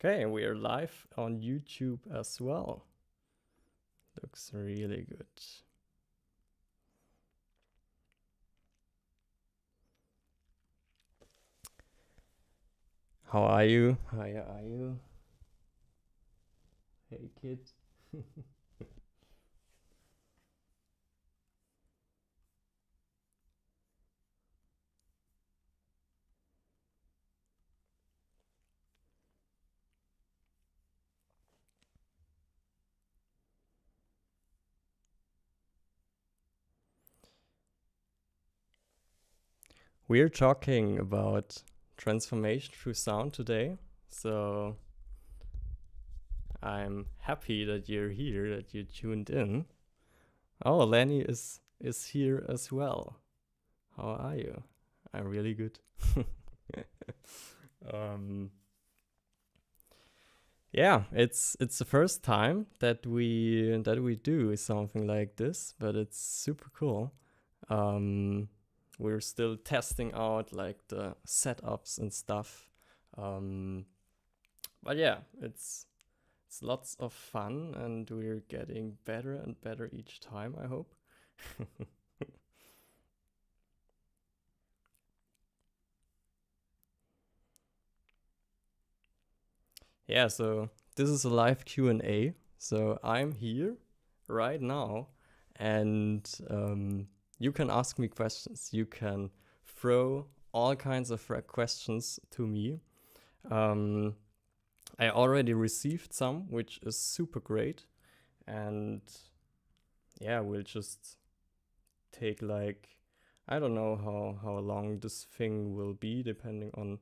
Okay, we are live on YouTube as well. Looks really good. How are you? How are you? Hey, kid. We're talking about transformation through sound today. So I'm happy that you're here, that you tuned in. Oh, Lenny is here as well. How are you? I'm really good. um, yeah, it's the first time that we do something like this, but it's super cool. Um, we're still testing out like the setups and stuff. Um, but yeah, it's lots of fun, and we're getting better and better each time, I hope. Yeah, so this is a live Q&A. So I'm here right now, and you can ask me questions. You can throw all kinds of questions to me. Um, I already received some, which is super great. And yeah, we'll just take like, I don't know how long this thing will be, depending on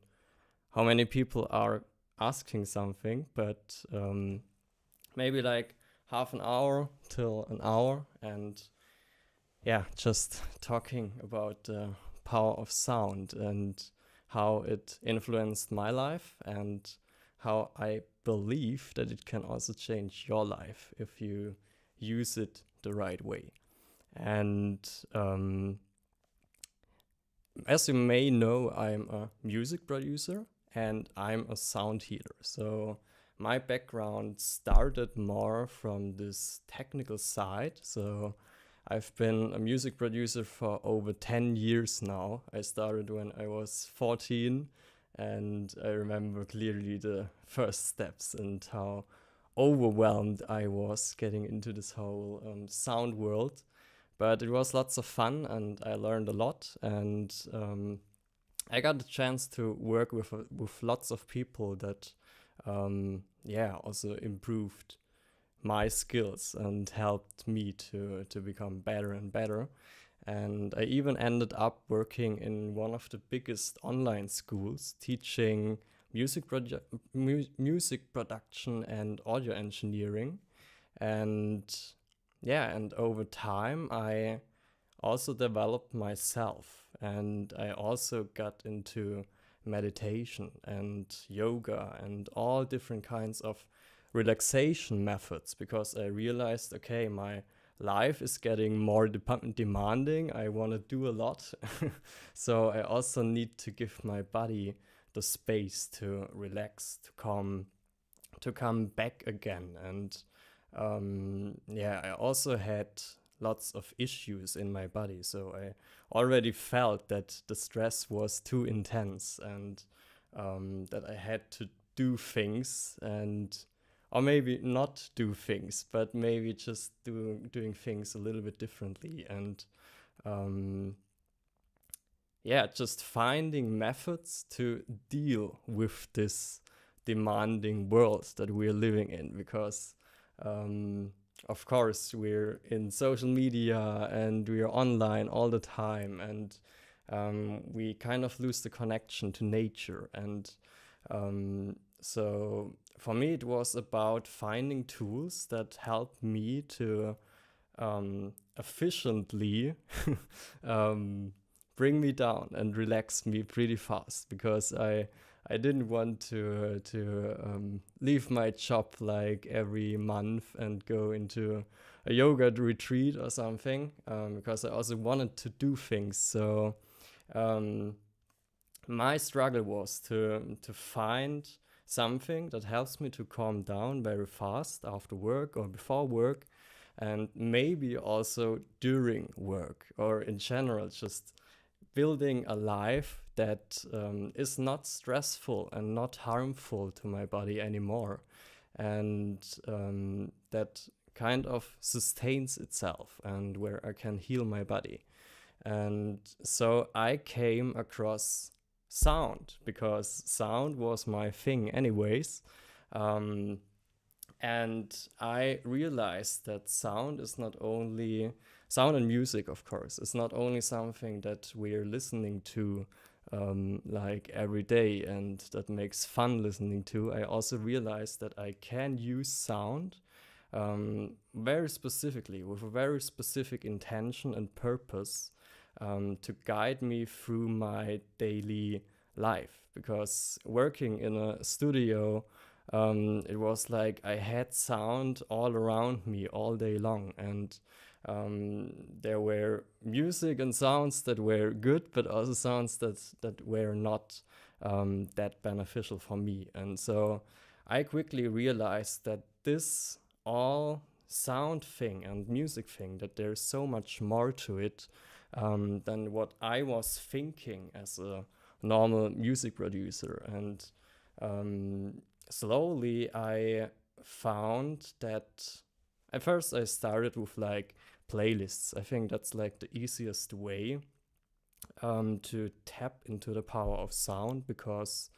how many people are asking something, but maybe like half an hour till an hour. And yeah, just talking about the power of sound and how it influenced my life, and how I believe that it can also change your life if you use it the right way. And as you may know, I'm a music producer and I'm a sound healer. So my background started more from this technical side. So I've been a music producer for over 10 years now. I started when I was 14, and I remember clearly the first steps and how overwhelmed I was getting into this whole sound world. But it was lots of fun, and I learned a lot. And I got the chance to work with lots of people that, yeah, also improved my skills and helped me to become better and better. And I even ended up working in one of the biggest online schools, teaching music production and audio engineering. And yeah, and over time I also developed myself, and I also got into meditation and yoga and all different kinds of relaxation methods, because I realized, okay, my life is getting more demanding. I want to do a lot. So I also need to give my body the space to relax, to come back again. And yeah, I also had lots of issues in my body. So I already felt that the stress was too intense, and that I had to do things, and or maybe not do things, but maybe just doing things a little bit differently. And um, yeah, just finding methods to deal with this demanding world that we're living in, because um, of course we're in social media and we're online all the time, and we kind of lose the connection to nature. And so for me it was about finding tools that help me to efficiently um, bring me down and relax me pretty fast, because I didn't want to leave my job like every month and go into a yoga retreat or something, because I also wanted to do things. So um, my struggle was to find something that helps me to calm down very fast after work or before work, and maybe also during work, or in general, just building a life that is not stressful and not harmful to my body anymore, and that kind of sustains itself, and where I can heal my body. And so I came across sound, because sound was my thing anyways. Um, and I realized that sound is not only sound and music, of course, is not only something that we're listening to like every day and that makes fun listening to. I also realized that I can use sound very specifically, with a very specific intention and purpose, to guide me through my daily life. Because working in a studio, it was like I had sound all around me all day long, and there were music and sounds that were good, but also sounds that were not that beneficial for me. And so I quickly realized that this all sound thing and music thing, that there's so much more to it than what I was thinking as a normal music producer. And slowly I found that at first I started with like playlists. I think that's like the easiest way to tap into the power of sound, because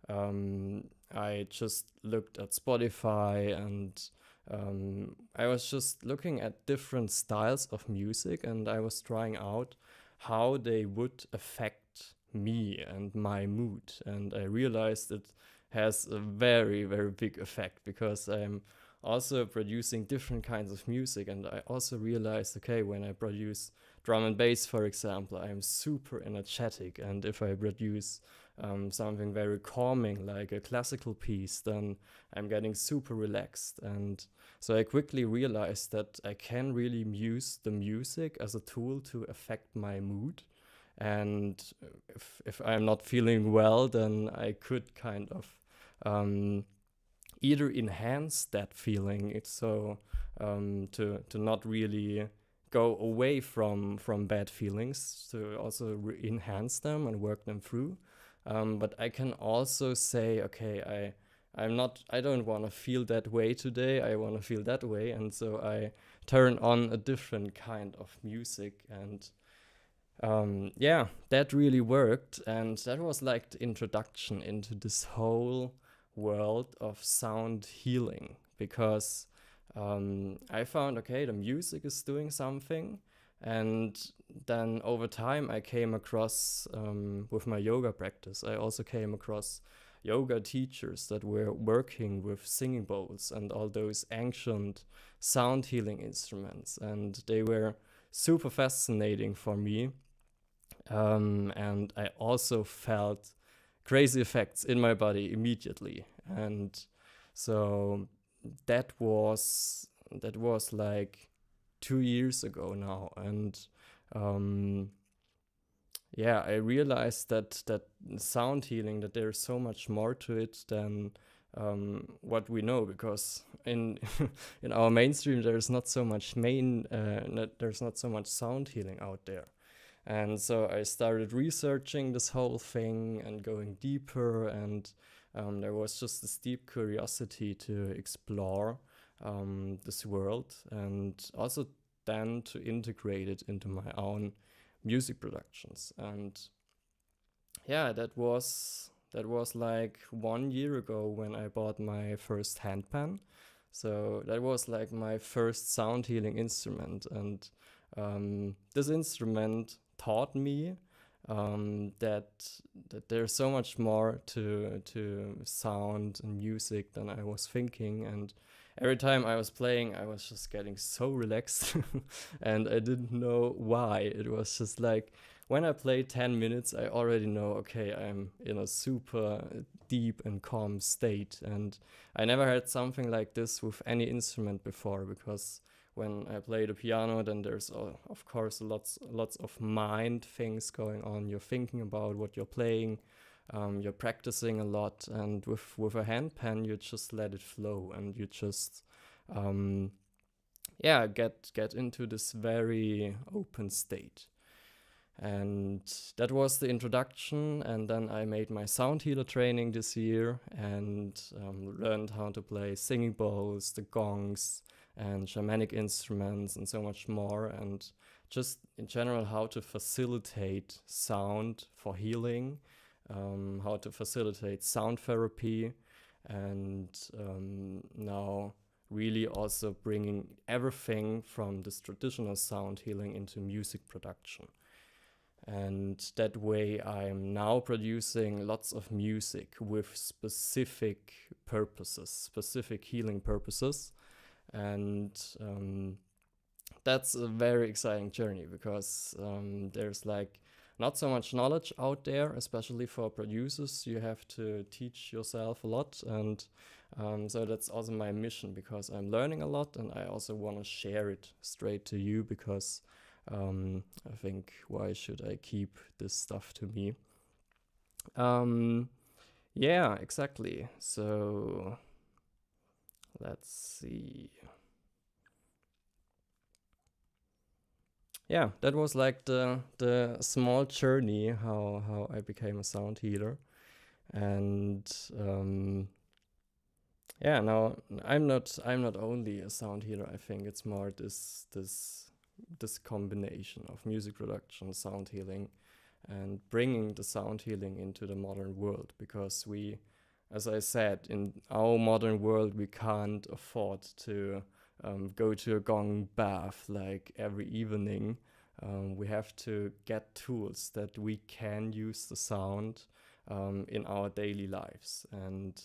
I just looked at Spotify, and I was just looking at different styles of music, and I was trying out how they would affect me and my mood. And I realized it has a very, very big effect, because I'm also producing different kinds of music. And I also realized, okay, when I produce drum and bass, for example, I'm super energetic. And if I produce something very calming, like a classical piece, then I'm getting super relaxed. And so I quickly realized that I can really use the music as a tool to affect my mood. And if I'm not feeling well, then I could kind of either enhance that feeling, so to not really go away from bad feelings, to also enhance them and work them through. But I can also say, okay, I don't want to feel that way today, I want to feel that way. And so I turn on a different kind of music. And yeah, that really worked. And that was like the introduction into this whole world of sound healing, because I found, okay, the music is doing something. And then over time, I came across, with my yoga practice, I also came across yoga teachers that were working with singing bowls and all those ancient sound healing instruments. And they were super fascinating for me. And I also felt crazy effects in my body immediately. And so that was like 2 years ago now. And yeah, I realized that sound healing, that there's so much more to it than what we know, because in in our mainstream there's not so much there's not so much sound healing out there. And so I started researching this whole thing and going deeper, and there was just this deep curiosity to explore this world, and also then to integrate it into my own music productions. And yeah, that was like 1 year ago when I bought my first handpan. So that was like my first sound healing instrument. And this instrument taught me that there's so much more to sound and music than I was thinking. And every time I was playing, I was just getting so relaxed, and I didn't know why. It was just like, when I play 10 minutes, I already know, okay, I'm in a super deep and calm state. And I never had something like this with any instrument before, because when I play the piano, then there's of course lots of mind things going on. You're thinking about what you're playing, you're practicing a lot, and with a hand pen you just let it flow, and you just get into this very open state. And that was the introduction. And then I made my sound healer training this year, and learned how to play singing bowls, the gongs, and shamanic instruments, and so much more. And just in general, how to facilitate sound for healing, how to facilitate sound therapy, and now really also bringing everything from this traditional sound healing into music production. And that way I'm now producing lots of music with specific purposes, specific healing purposes. And that's a very exciting journey, because there's like not so much knowledge out there, especially for producers. You have to teach yourself a lot. And so that's also my mission, because I'm learning a lot, and I also want to share it straight to you, because I think, why should I keep this stuff to me? Yeah, exactly. So let's see. Yeah, that was like the small journey how I became a sound healer. And yeah, now I'm not only a sound healer. I think it's more this combination of music production, sound healing, and bringing the sound healing into the modern world, because we, as I said, in our modern world, we can't afford to go to a gong bath like every evening. We have to get tools that we can use the sound in our daily lives. And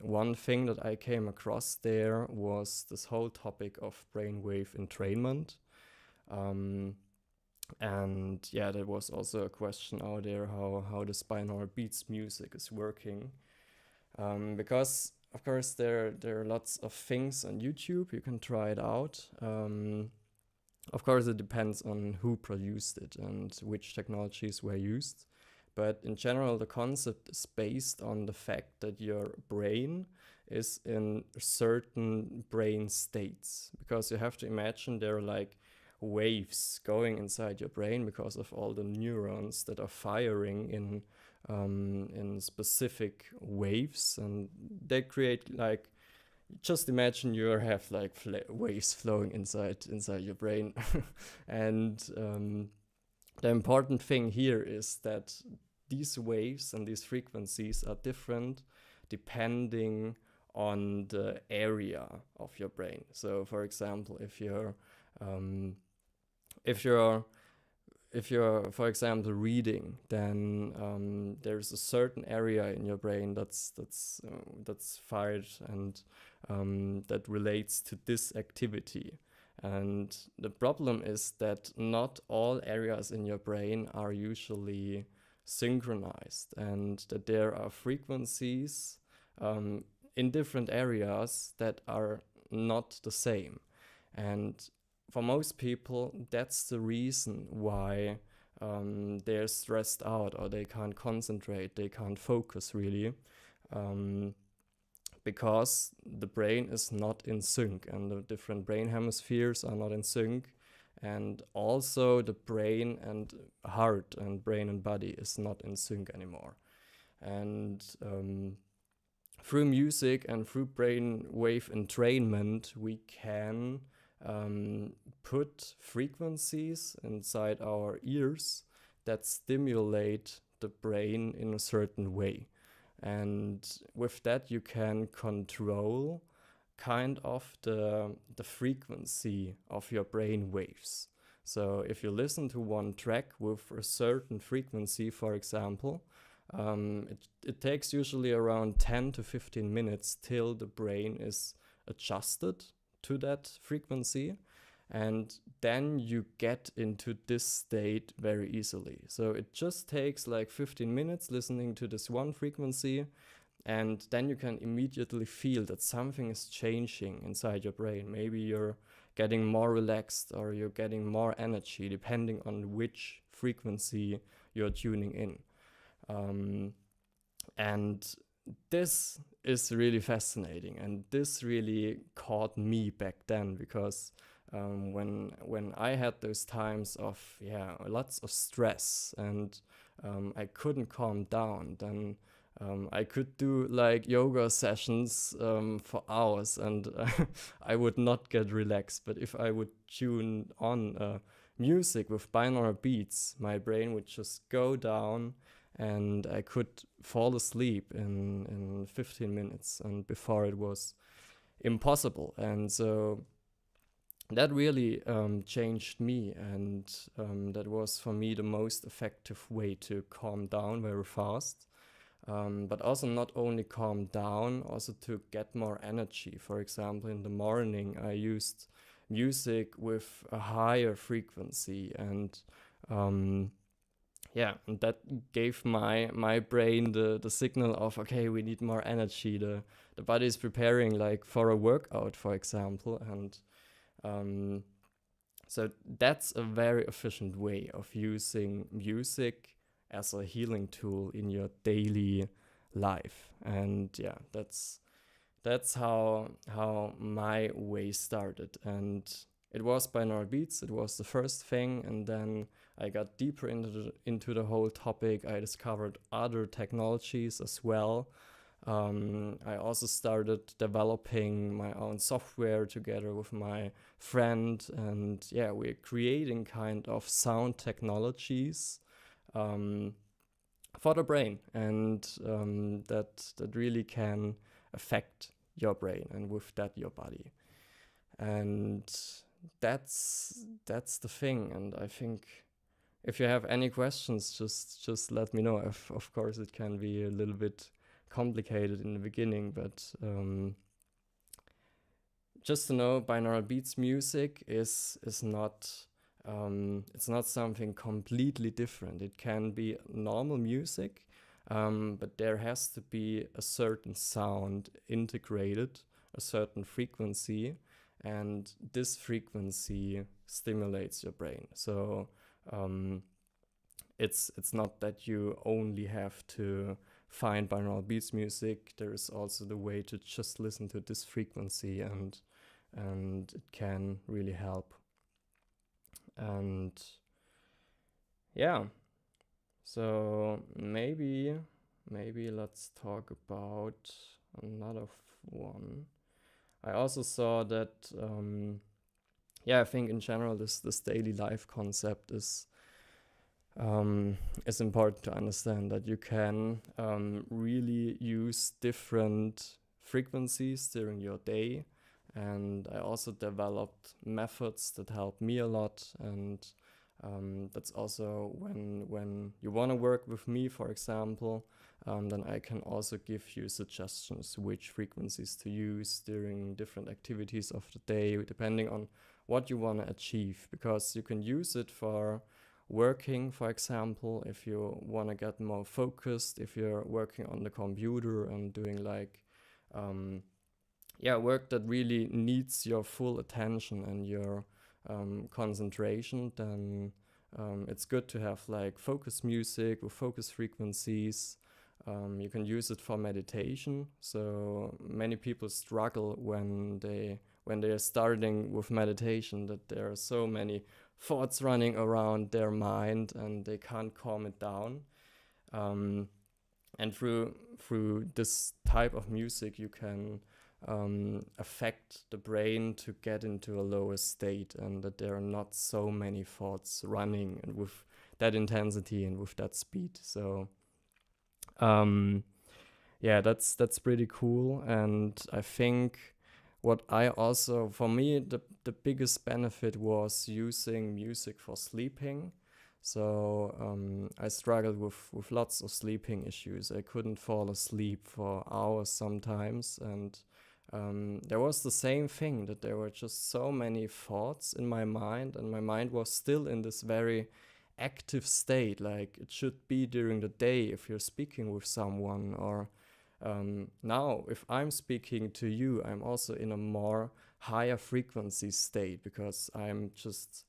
one thing that I came across there was this whole topic of brainwave entrainment. And yeah, there was also a question out there how the binaural beats music is working. Because of course there are lots of things on YouTube, you can try it out. Of course it depends on who produced it and which technologies were used. But in general, the concept is based on the fact that your brain is in certain brain states. Because you have to imagine there are like waves going inside your brain because of all the neurons that are firing in specific waves, and they create like, just imagine you have like waves flowing inside your brain. And the important thing here is that these waves and these frequencies are different depending on the area of your brain. So for example, if you're for example reading, then there's a certain area in your brain that's fired, and that relates to this activity. And the problem is that not all areas in your brain are usually synchronized, and that there are frequencies in different areas that are not the same. And for most people, that's the reason why they're stressed out, or they can't concentrate, they can't focus really, because the brain is not in sync, and the different brain hemispheres are not in sync. And also the brain and heart and brain and body is not in sync anymore. And through music and through brain wave entrainment, we can put frequencies inside our ears that stimulate the brain in a certain way. And with that, you can control kind of the frequency of your brain waves. So if you listen to one track with a certain frequency, for example, it takes usually around 10 to 15 minutes till the brain is adjusted to that frequency, and then you get into this state very easily. So it just takes like 15 minutes listening to this one frequency, and then you can immediately feel that something is changing inside your brain. Maybe you're getting more relaxed, or you're getting more energy, depending on which frequency you're tuning in. Um, and this is really fascinating, and this really caught me back then, because when I had those times of lots of stress, and I couldn't calm down, then I could do like yoga sessions for hours, and I would not get relaxed. But if I would tune on music with binaural beats, my brain would just go down, and I could fall asleep in 15 minutes. And before, it was impossible. And so that really changed me, and that was for me the most effective way to calm down very fast. But also not only calm down, also to get more energy. For example, in the morning, I used music with a higher frequency, and and that gave my brain the signal of, okay, we need more energy. The body is preparing like for a workout, for example, and so that's a very efficient way of using music as a healing tool in your daily life. And that's how my way started. And it was binaural beats. It was the first thing, and then I got deeper into the whole topic. I discovered other technologies as well. I also started developing my own software together with my friend, and we're creating kind of sound technologies for the brain, and that really can affect your brain, and with that your body. And that's the thing. And I think if you have any questions, just let me know. Of course, it can be a little bit complicated in the beginning, but just to know, binaural beats music is not it's not something completely different. It can be normal music, but there has to be a certain sound integrated, a certain frequency, and this frequency stimulates your brain. So it's not that you only have to find binaural beats music. There is also the way to just listen to this frequency, and it can really help. And so maybe let's talk about another one. I also saw that I think in general this daily life concept is important to understand, that you can really use different frequencies during your day. And I also developed methods that help me a lot. And that's also when you want to work with me, for example, then I can also give you suggestions which frequencies to use during different activities of the day, depending on what you want to achieve. Because you can use it for working, for example, if you want to get more focused, if you're working on the computer and doing like work that really needs your full attention and your concentration, then it's good to have like focus music with focus frequencies. You can use it for meditation. So many people struggle when they are starting with meditation, that there are so many thoughts running around their mind and they can't calm it down. And through this type of music, you can affect the brain to get into a lower state, and that there are not so many thoughts running and with that intensity and with that speed. So that's pretty cool. And I think what I also, for me, the biggest benefit was using music for sleeping. So I struggled with lots of sleeping issues. I couldn't fall asleep for hours sometimes, and there was the same thing, that there were just so many thoughts in my mind, and my mind was still in this very active state, like it should be during the day if you're speaking with someone. Or now if I'm speaking to you, I'm also in a more higher frequency state, because I'm just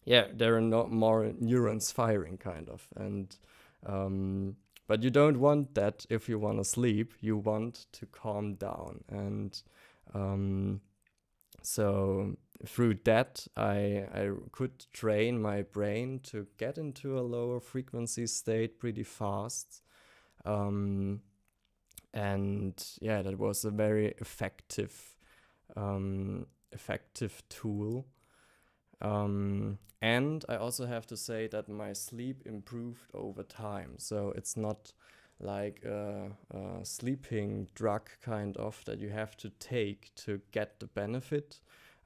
there are no more neurons firing, kind of. And But you don't want that if you want to sleep. You want to calm down. And so through that, I could train my brain to get into a lower frequency state pretty fast. Um, and yeah, that was a very effective tool. And I also have to say that my sleep improved over time. So it's not like a sleeping drug kind of that you have to take to get the benefit.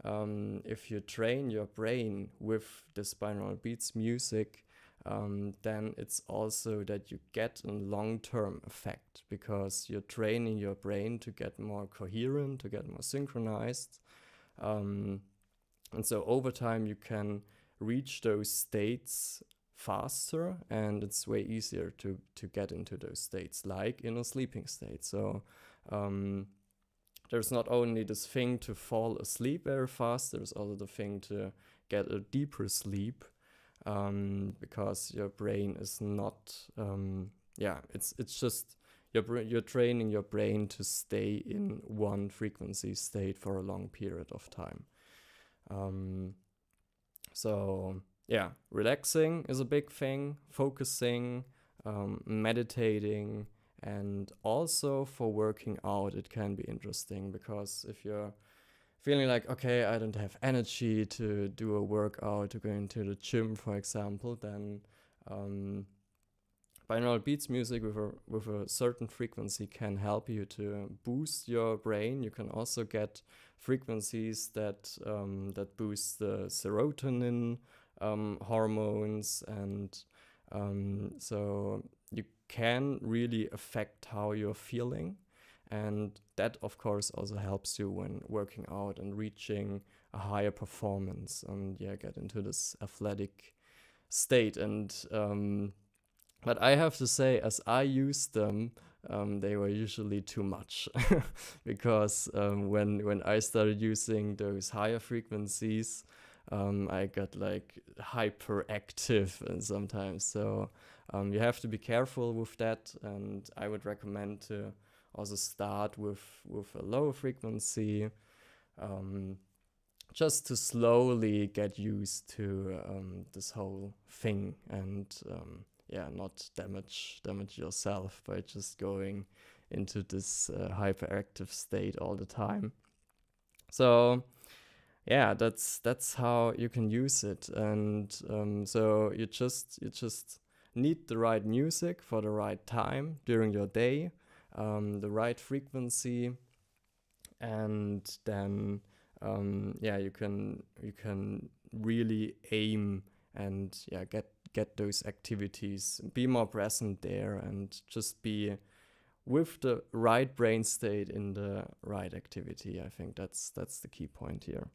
If you train your brain with this binaural beats music, then it's also that you get a long-term effect, because you're training your brain to get more coherent, to get more synchronized. And so over time you can reach those states faster, and it's way easier to get into those states, like in a sleeping state. So there's not only this thing to fall asleep very fast, there's also the thing to get a deeper sleep, because your brain is not, it's just you're training your brain to stay in one frequency state for a long period of time. So yeah, relaxing is a big thing, focusing, meditating, and also for working out, it can be interesting, because if you're feeling like, okay, I don't have energy to do a workout, to go into the gym, for example, then binaural beats music with a certain frequency can help you to boost your brain. You can also get frequencies that boost the serotonin hormones, and so you can really affect how you're feeling, and that of course also helps you when working out and reaching a higher performance, and get into this athletic state. And but I have to say, as I used them, they were usually too much, because when I started using those higher frequencies, I got like hyperactive and sometimes. So you have to be careful with that, and I would recommend to also start with a lower frequency, just to slowly get used to this whole thing, and not damage yourself by just going into this hyperactive state all the time. So yeah, that's how you can use it. And so you just need the right music for the right time during your day, the right frequency, and then you can really aim and get those activities, be more present there, and just be with the right brain state in the right activity. I think that's the key point here.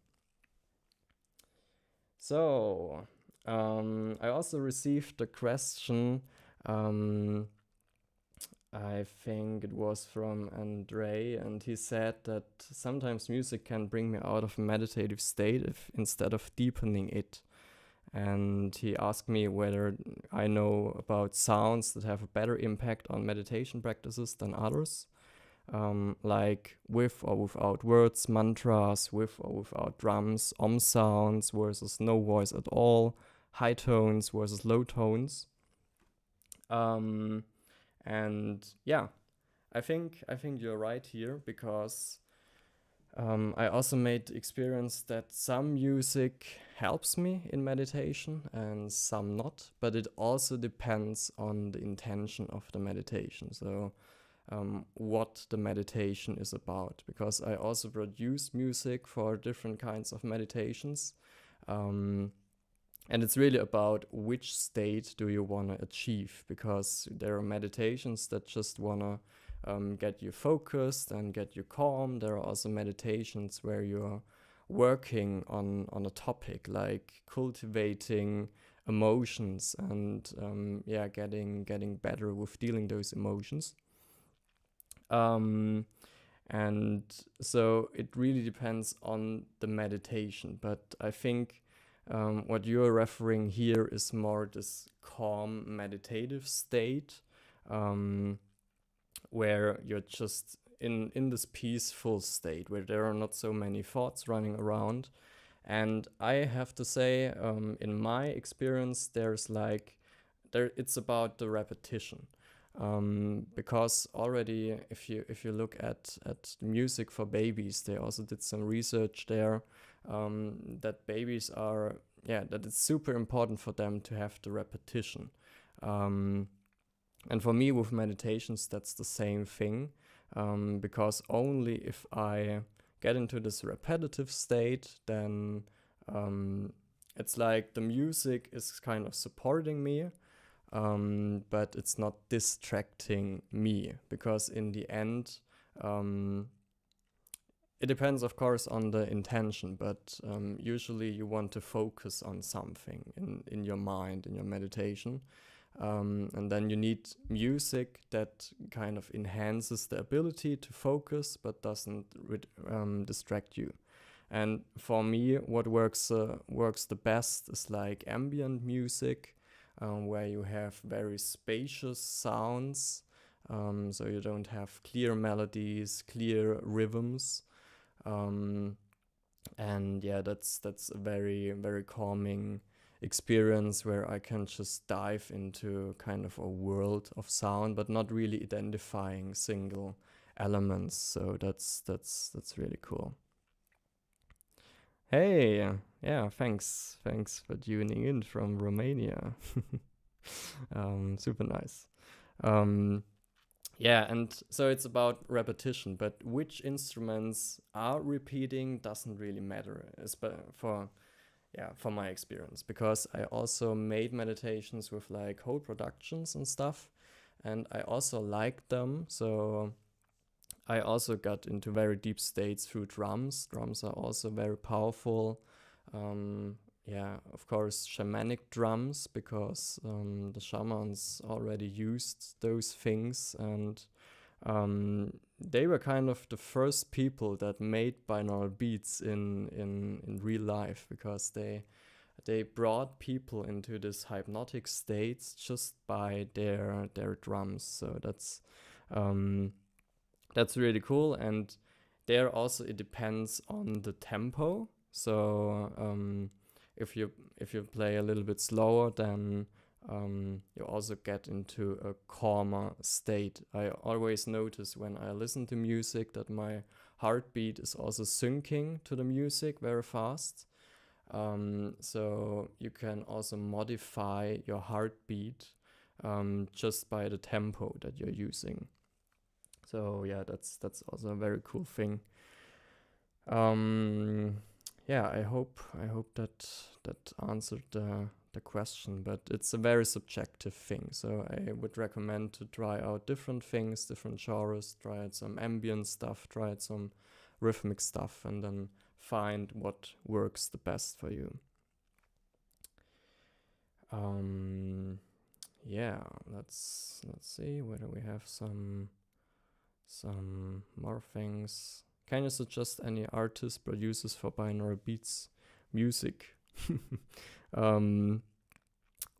So I also received a question, I think it was from Andre, and he said that sometimes music can bring me out of a meditative state instead of deepening it. And he asked me whether I know about sounds that have a better impact on meditation practices than others, like with or without words, mantras, with or without drums, sounds versus no voice at all, high tones versus low tones. And yeah, I think you're right here, because I also made the experience that some music helps me in meditation and some not, but it also depends on the intention of the meditation. So what the meditation is about, because I also produce music for different kinds of meditations. And it's really about which state do you want to achieve, because there are meditations that just want to get you focused and get you calm. There are also meditations where you're working on a topic, like cultivating emotions and getting better with dealing those emotions. And so it really depends on the meditation, but I think What you're referring here is more this calm meditative state, um, where you're just in this peaceful state where there are not so many thoughts running around. And I have to say, in my experience, it's about the repetition. Because already, if you look at music for babies, they also did some research there, that babies are, that it's super important for them to have the repetition. And for me, with meditations, that's the same thing, because only if I get into this repetitive state, then it's like the music is kind of supporting me, but it's not distracting me, because in the end, it depends, of course, on the intention, but usually you want to focus on something in your mind, in your meditation. And then you need music that kind of enhances the ability to focus but doesn't distract you. And for me, what works the best is like ambient music, where you have very spacious sounds, so you don't have clear melodies, clear rhythms. And yeah, that's a very, very calming experience where I can just dive into kind of a world of sound, but not really identifying single elements. So that's really cool. Hey, yeah, thanks for tuning in from Romania. Super nice. Yeah, and so it's about repetition, but which instruments are repeating doesn't really matter, for my experience, because I also made meditations with like whole productions and stuff, and I also liked them. So I also got into very deep states through drums. Drums are also very powerful. Of course, shamanic drums, because the shamans already used those things, and they were kind of the first people that made binaural beats in real life, because they brought people into this hypnotic states just by their drums. So that's really cool. And there also it depends on the tempo. So if you play a little bit slower, then you also get into a calmer state. I always notice when I listen to music that my heartbeat is also syncing to the music very fast. So you can also modify your heartbeat just by the tempo that you're using. So yeah, that's also a very cool thing. I hope that answered the question, but it's a very subjective thing. So I would recommend to try out different things, different genres, try out some ambient stuff, try out some rhythmic stuff, and then find what works the best for you. Let's see whether we have some more things. Can you suggest any artists, producers for binaural beats music?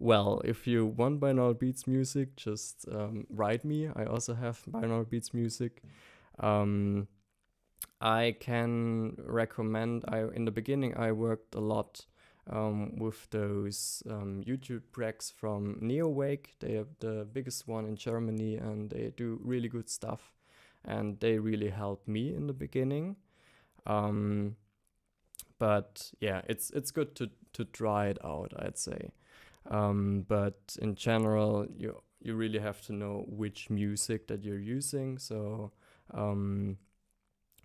Well, if you want binaural beats music, just write me. I also have binaural beats music. I can recommend. In the beginning I worked a lot with those YouTube tracks from Neowake. They are the biggest one in Germany, and they do really good stuff. And they really helped me in the beginning. But yeah, it's good to try it out, I'd say. But in general, you really have to know which music that you're using. So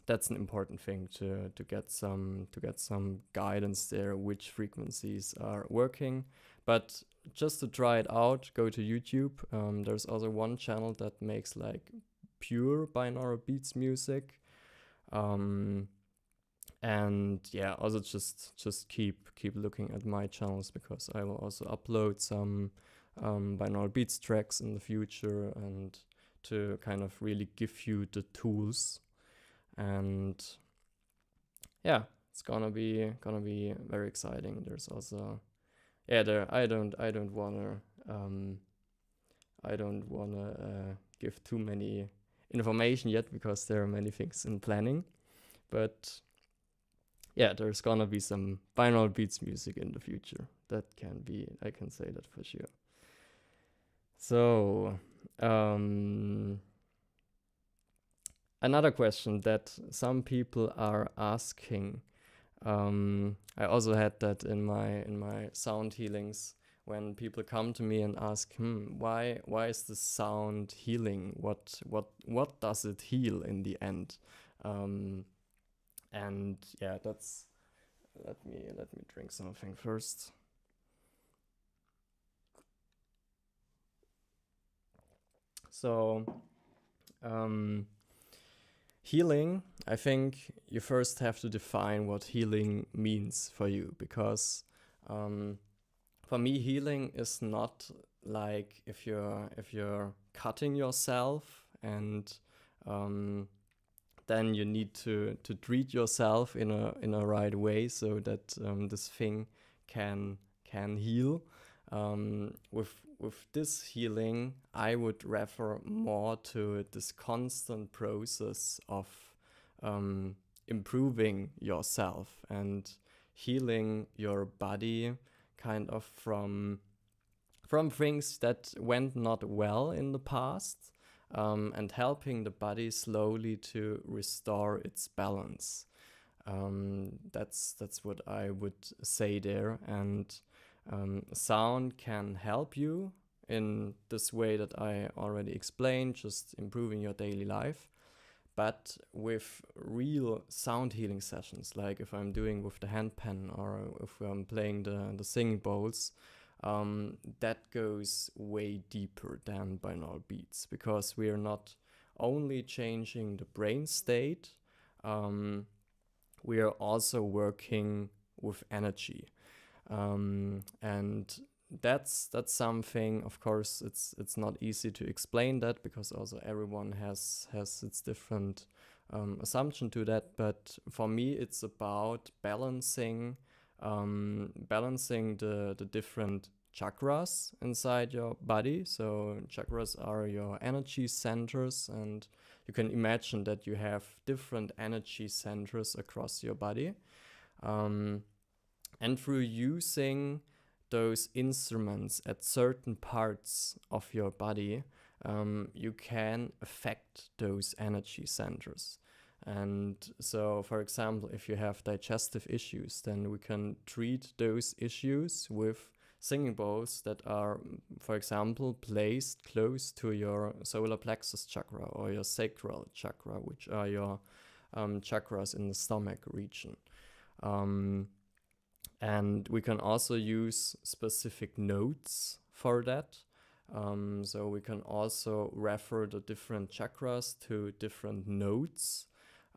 that's an important thing to get some guidance there, which frequencies are working. But just to try it out, go to YouTube. There's also one channel that makes like pure binaural beats music. And yeah, also just keep looking at my channels, because I will also upload some binaural beats tracks in the future, and to kind of really give you the tools. And yeah, it's gonna be very exciting. There's also there I don't wanna give too many information yet because there are many things in planning, but yeah, there's gonna be some binaural beats music in the future. I can say that for sure. So, another question that some people are asking. I also had that in my sound healings when people come to me and ask, why is the sound healing? What does it heal in the end? And yeah, that's let me drink something first. So, healing, I think you first have to define what healing means for you, because for me, healing is not like if you're cutting yourself and then you need to treat yourself in a right way so that this thing can heal. With this healing, I would refer more to this constant process of improving yourself and healing your body, kind of from things that went not well in the past, and helping the body slowly to restore its balance. That's what I would say there. And sound can help you in this way that I already explained, just improving your daily life. But with real sound healing sessions, like if I'm doing with the handpan or if I'm playing the singing bowls, that goes way deeper than binaural beats, because we are not only changing the brain state, we are also working with energy. And that's something, of course, it's not easy to explain that, because also everyone has its different assumption to that. But for me, it's about balancing the different chakras inside your body. So chakras are your energy centers, and you can imagine that you have different energy centers across your body. And through using those instruments at certain parts of your body, you can affect those energy centers. And so, for example, if you have digestive issues, then we can treat those issues with singing bowls that are, for example, placed close to your solar plexus chakra or your sacral chakra, which are your chakras in the stomach region. And we can also use specific notes for that. So we can also refer the different chakras to different notes.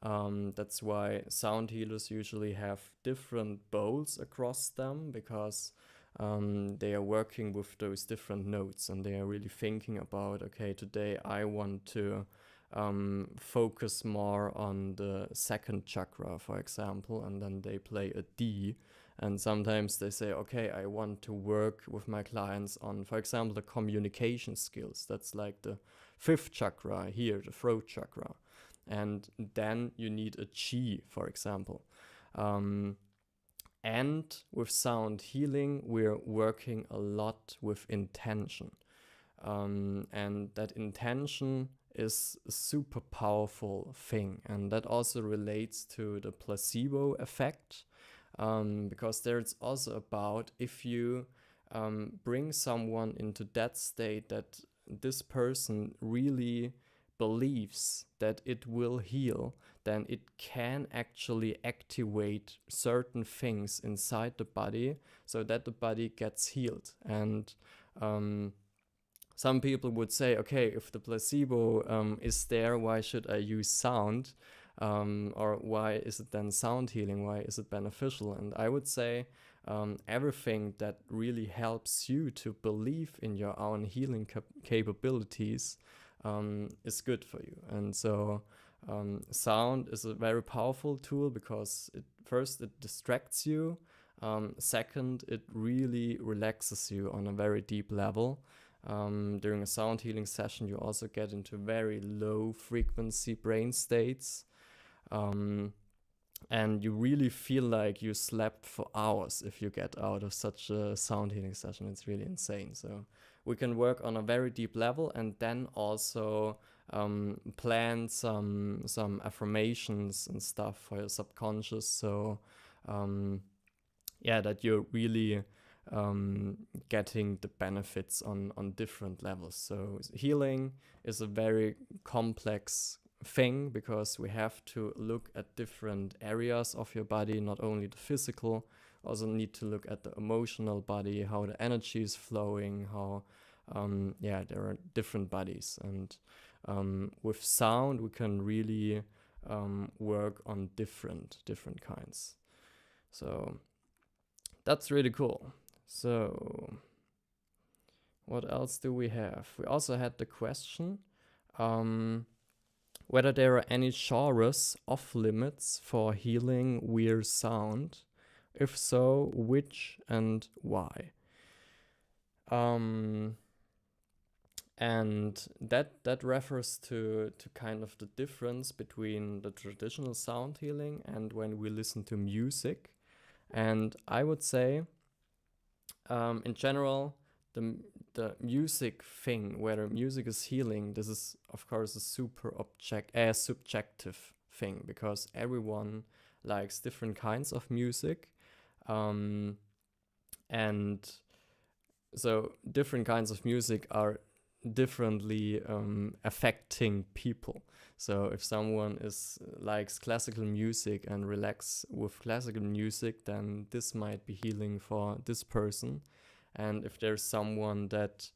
That's why sound healers usually have different bowls across them, because they are working with those different notes, and they are really thinking about, okay, today I want to focus more on the second chakra, for example, and then they play a D. And sometimes they say, okay, I want to work with my clients on, for example, the communication skills. That's like the fifth chakra here, the throat chakra. And then you need a Chi, for example. And with sound healing, we're working a lot with intention. And that intention is a super powerful thing. And that also relates to the placebo effect. Because there it's also about, if you bring someone into that state that this person really believes that it will heal, then it can actually activate certain things inside the body so that the body gets healed. And some people would say, okay, if the placebo is there, why should I use sound? Or why is it then sound healing? Why is it beneficial? And I would say everything that really helps you to believe in your own healing capabilities is good for you. And so Sound is a very powerful tool because it distracts you. Second, it really relaxes you on a very deep level. During a sound healing session, you also get into very low frequency brain states. And you really feel like you slept for hours if you get out of such a sound healing session. It's really insane. So we can work on a very deep level, and then also plan some affirmations and stuff for your subconscious. So that you're really getting the benefits on different levels. So healing is a very complex thing because we have to look at different areas of your body, not only the physical, also need to look at the emotional body, how the energy is flowing, how there are different bodies. And with sound we can really work on different kinds. So that's really cool. So what else do we have? We also had the question whether there are any genres off limits for healing weird sound. If so, which and why? And that refers to kind of the difference between the traditional sound healing and when we listen to music. And I would say, in general, the music thing, whether music is healing, this is of course a subjective thing, because everyone likes different kinds of music, and so different kinds of music are differently affecting people. So if someone likes classical music and relax with classical music, then this might be healing for this person. And if there's someone that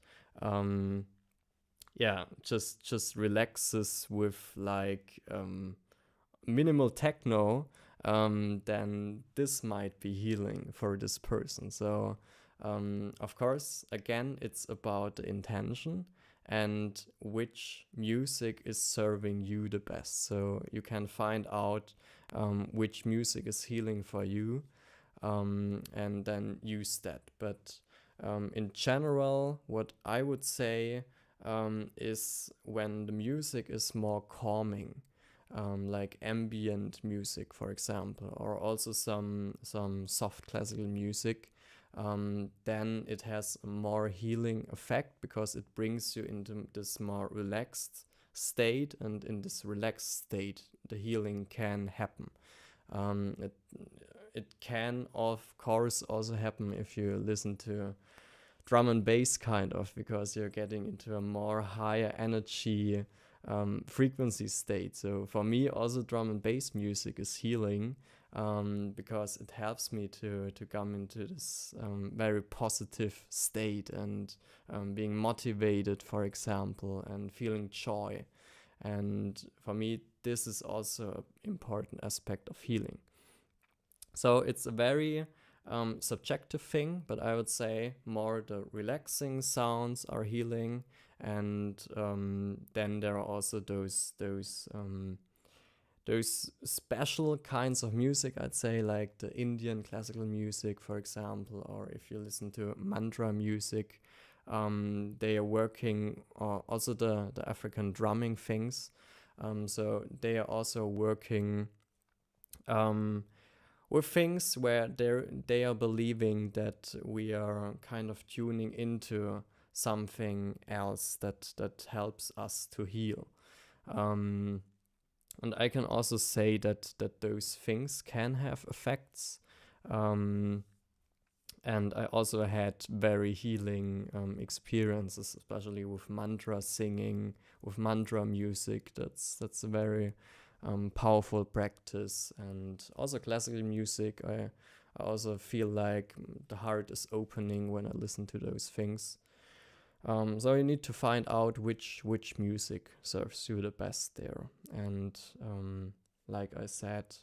just relaxes with like minimal techno, then this might be healing for this person. So of course, again, it's about the intention and which music is serving you the best. So you can find out which music is healing for you, and then use that. But in general, what I would say is when the music is more calming, like ambient music, for example, or also some soft classical music, then it has a more healing effect because it brings you into this more relaxed state, and in this relaxed state the healing can happen. It can of course also happen if you listen to drum and bass kind of, because you're getting into a more higher energy frequency state. So for me also drum and bass music is healing, because it helps me to come into this very positive state, and being motivated, for example, and feeling joy. And for me this is also an important aspect of healing. So it's a very subjective thing, but I would say more the relaxing sounds are healing, and then there are also those special kinds of music, I'd say, like the Indian classical music, for example, or if you listen to mantra music, they are working, also the African drumming things, so they are also working with things where they are believing that we are kind of tuning into something else that helps us to heal. And I can also say that those things can have effects. And I also had very healing experiences, especially with mantra singing, with mantra music. That's a very powerful practice. And also classical music, I also feel like the heart is opening when I listen to those things. So you need to find out which music serves you the best there. And like I said,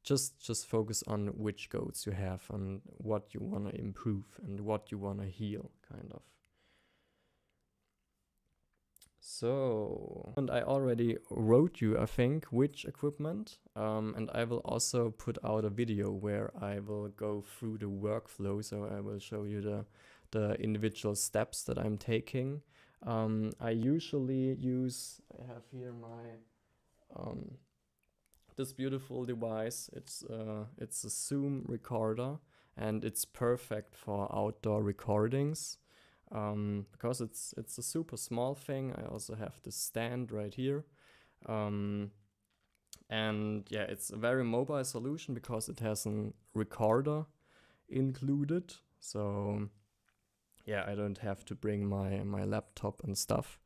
just focus on which goals you have and what you want to improve and what you want to heal, kind of. So, and I already wrote you, I think, which equipment. And I will also put out a video where I will go through the workflow. So I will show you the individual steps that I'm taking. I usually I have here this beautiful device. It's a Zoom recorder, and it's perfect for outdoor recordings. Because it's a super small thing. I also have this stand right here. And yeah, it's a very mobile solution because it has a recorder included. So yeah, I don't have to bring my laptop and stuff.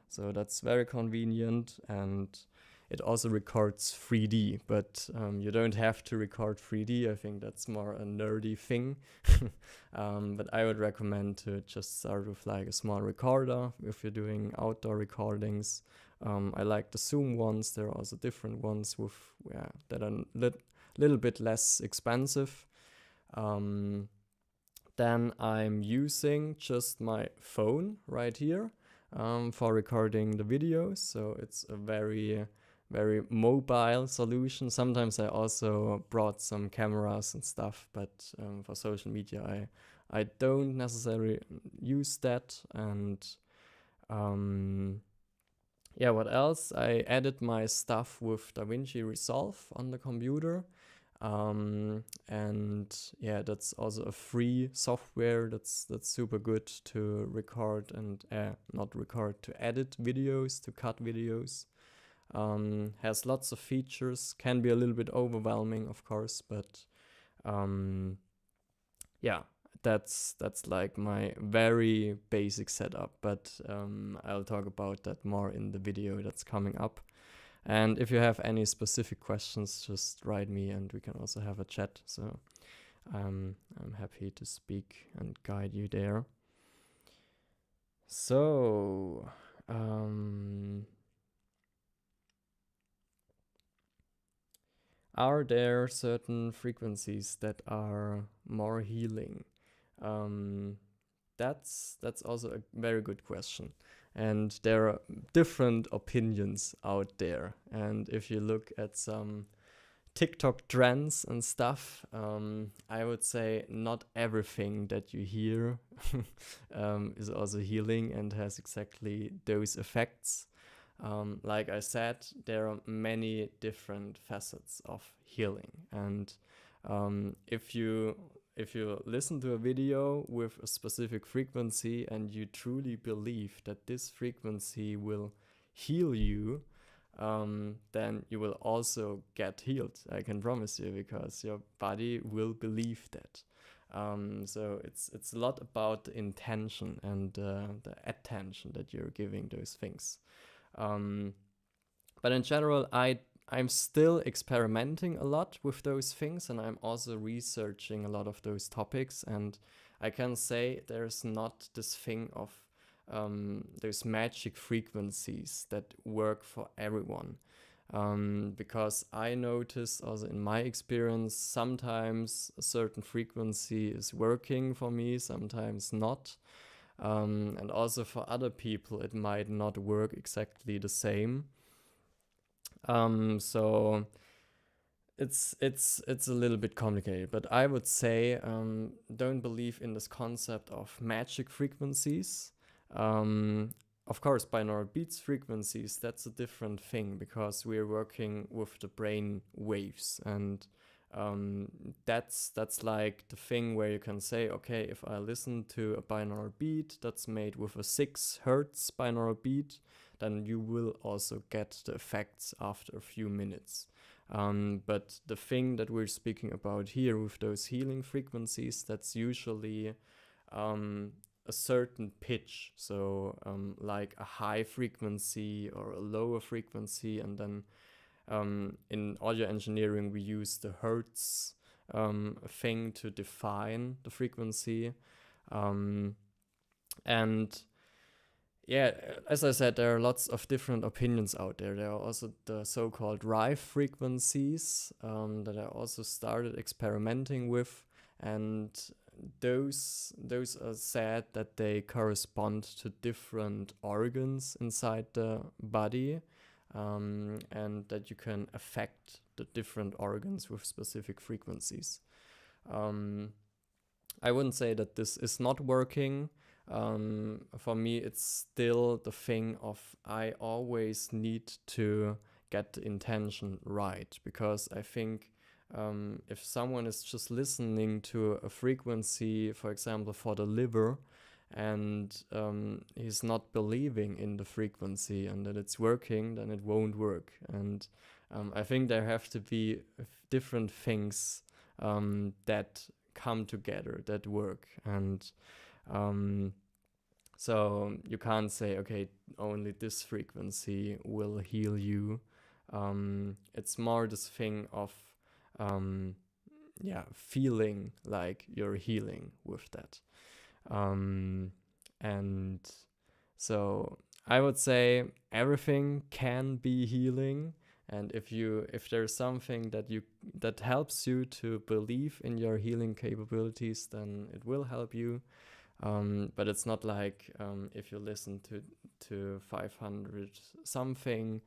So that's very convenient, and it also records 3D, but you don't have to record 3D. I think that's more a nerdy thing. But I would recommend to just start with like a small recorder if you're doing outdoor recordings. I like the Zoom ones. There are also different ones that are little bit less expensive. Then I'm using just my phone right here for recording the videos. So it's a very, very mobile solution. Sometimes I also brought some cameras and stuff, but for social media, I don't necessarily use that. And yeah, what else? I added my stuff with DaVinci Resolve on the computer. And yeah, that's also a free software that's super good to record and not record, to edit videos, to cut videos. Has lots of features, can be a little bit overwhelming, of course, but yeah, that's like my very basic setup. But I'll talk about that more in the video that's coming up. And if you have any specific questions, just write me and we can also have a chat. So I'm happy to speak and guide you there. So are there certain frequencies that are more healing? That's also a very good question. And there are different opinions out there. And if you look at some TikTok trends and stuff, I would say not everything that you hear is also healing and has exactly those effects. Like I said, there are many different facets of healing. And if you listen to a video with a specific frequency and you truly believe that this frequency will heal you, then you will also get healed. I can promise you, because your body will believe that. So it's a lot about the intention and the attention that you're giving those things. But in general, I'm still experimenting a lot with those things, and I'm also researching a lot of those topics. And I can say there's not this thing of those magic frequencies that work for everyone. Because I notice also in my experience, sometimes a certain frequency is working for me, sometimes not. And also for other people, it might not work exactly the same. So it's a little bit complicated, but I would say don't believe in this concept of magic frequencies. Of course, binaural beats frequencies, that's a different thing, because we're working with the brain waves, and that's like the thing where you can say, okay, if I listen to a binaural beat that's made with a 6 hertz binaural beat, then you will also get the effects after a few minutes. But the thing that we're speaking about here with those healing frequencies, that's usually a certain pitch. So like a high frequency or a lower frequency, and then in audio engineering we use the hertz thing to define the frequency. And yeah, as I said, there are lots of different opinions out there. There are also the so-called Rife frequencies that I also started experimenting with. And those are said that they correspond to different organs inside the body, and that you can affect the different organs with specific frequencies. I wouldn't say that this is not working. For me, it's still the thing of I always need to get the intention right, because I think if someone is just listening to a frequency, for example, for the liver, and he's not believing in the frequency and that it's working, then it won't work. And I think there have to be different things that come together, that work. And so you can't say, okay, only this frequency will heal you. It's more this thing of feeling like you're healing with that. And so I would say everything can be healing. And if there's something that helps you to believe in your healing capabilities, then it will help you. But it's not like if you listen to 500 something,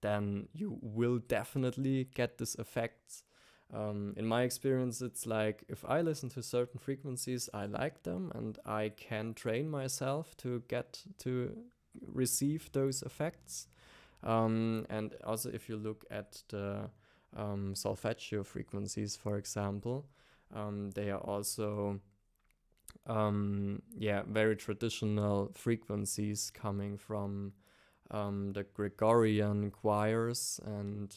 then you will definitely get this effect. In my experience, it's like if I listen to certain frequencies, I like them, and I can train myself to get to receive those effects. And also, if you look at the solfeggio frequencies, for example, they are also very traditional frequencies coming from the Gregorian choirs, and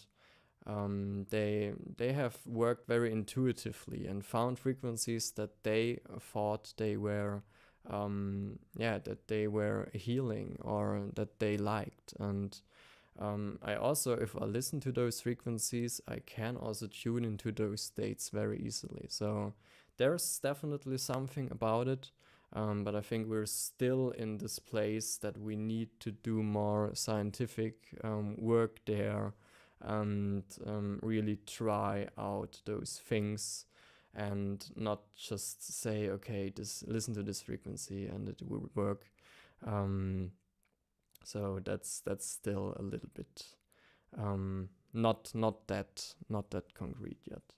they have worked very intuitively and found frequencies that they thought they were that they were healing or that they liked. And I also, if I listen to those frequencies, I can also tune into those states very easily. So there's definitely something about it. But I think we're still in this place that we need to do more scientific work there, and really try out those things, and not just say, okay, listen to this frequency and it will work. So that's still a little bit not that concrete yet.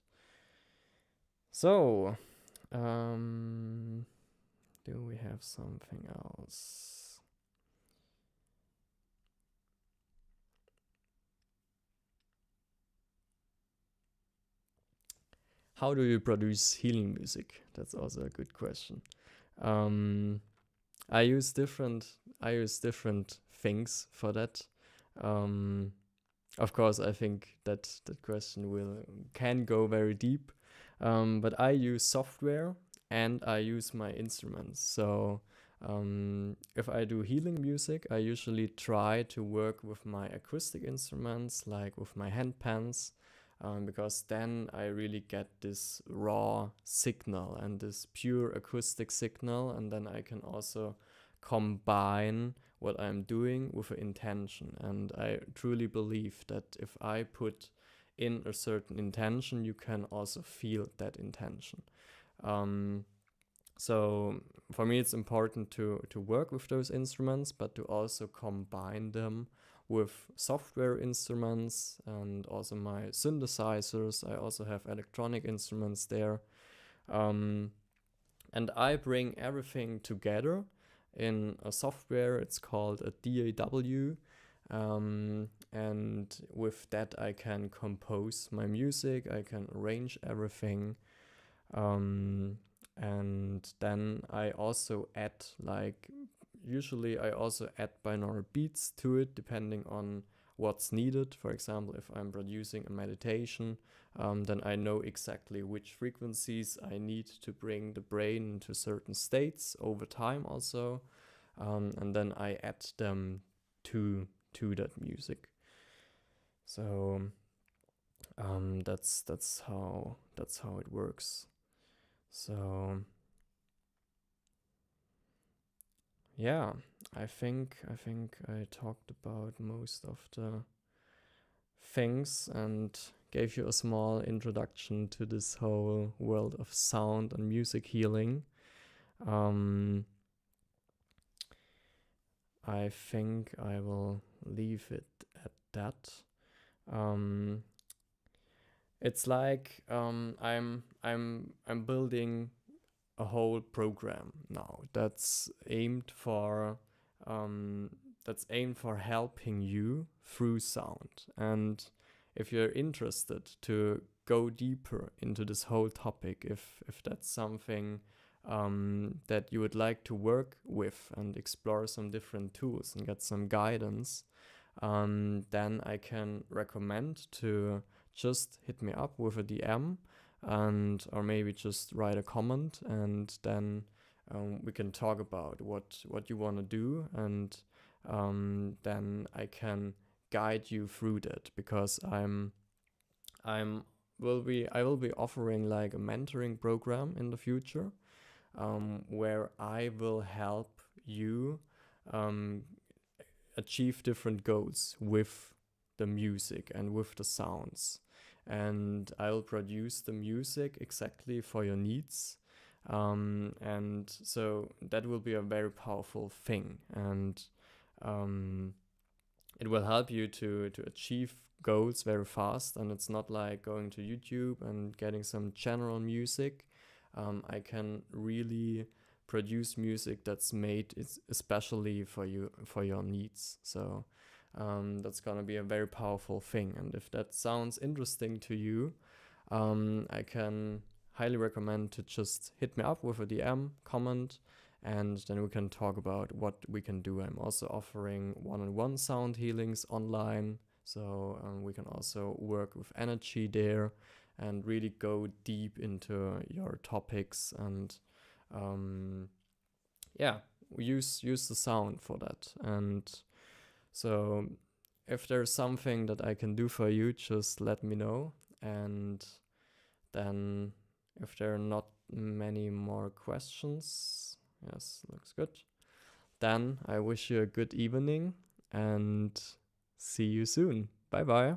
So do we have something else? How do you produce healing music? That's also a good question. I use different things for that. Of course, I think that question can go very deep. But I use software and I use my instruments. So if I do healing music, I usually try to work with my acoustic instruments, like with my hand pans, because then I really get this raw signal and this pure acoustic signal, and then I can also combine what I'm doing with an intention. And I truly believe that if I put in a certain intention, you can also feel that intention. So for me, it's important to work with those instruments, but to also combine them with software instruments and also my synthesizers. I also have electronic instruments there. And I bring everything together in a software. It's called a DAW. And with that, I can compose my music, I can arrange everything. And then I also add, usually I also add binaural beats to it, depending on what's needed. For example, if I'm producing a meditation, then I know exactly which frequencies I need to bring the brain into certain states over time also. And then I add them to that music. So that's how it works. So yeah, I think I talked about most of the things, and gave you a small introduction to this whole world of sound and music healing. I think I will leave it at that. It's like I'm building a whole program now that's aimed for helping you through sound. And if you're interested to go deeper into this whole topic, if that's something that you would like to work with and explore some different tools and get some guidance, then I can recommend to just hit me up with a DM, and or maybe just write a comment, and then we can talk about what you want to do, and then I can guide you through that, because I will be offering like a mentoring program in the future, where I will help you achieve different goals with the music and with the sounds. And I'll produce the music exactly for your needs. And so that will be a very powerful thing. And it will help you to achieve goals very fast. And it's not like going to YouTube and getting some general music. I can really produce music that's made especially for you, for your needs. So that's gonna be a very powerful thing. And if that sounds interesting to you, I can highly recommend to just hit me up with a DM, comment, and then we can talk about what we can do. I'm also offering one-on-one sound healings online, so we can also work with energy there and really go deep into your topics, and use the sound for that. And so if there's something that I can do for you, just let me know. And then if there are not many more questions, yes, looks good, then I wish you a good evening and see you soon. Bye bye.